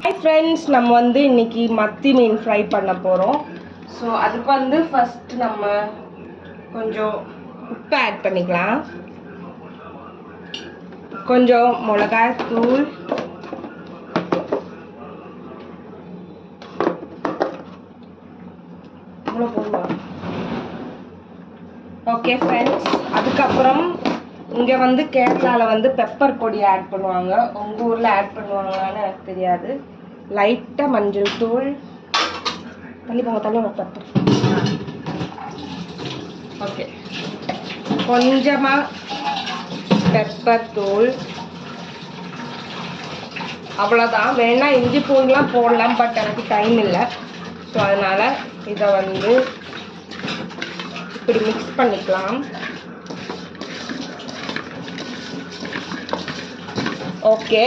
Hi friends, நம்ம வந்து இன்னைக்கு மத்தி மீன் ஃப்ரை பண்ண போகிறோம். ஸோ அதுக்கு வந்து ஃபஸ்ட்டு நம்ம கொஞ்சம் உப்பு ஆட் பண்ணிக்கலாம், கொஞ்சம் மிளகாய் தூள், ஓகே ஃப்ரெண்ட்ஸ். அதுக்கப்புறம் இங்கே வந்து கேரளாவில் வந்து பெப்பர் பொடி ஆட் பண்ணுவாங்க, உங்கள் ஊரில் ஆட் பண்ணுவாங்களான்னு எனக்கு தெரியாது. லைட்டாக மஞ்சள் தூள், தள்ளி பெப்பர், ஓகே, கொஞ்சமாக பெப்பர் தூள், அவ்வளோதான். வேணால் இஞ்சி பூண்டுலாம் போடலாம், பட் எனக்கு டைம் இல்லை. ஸோ அதனால் இதை வந்து இப்படி மிக்ஸ் பண்ணிக்கலாம். ஓகே,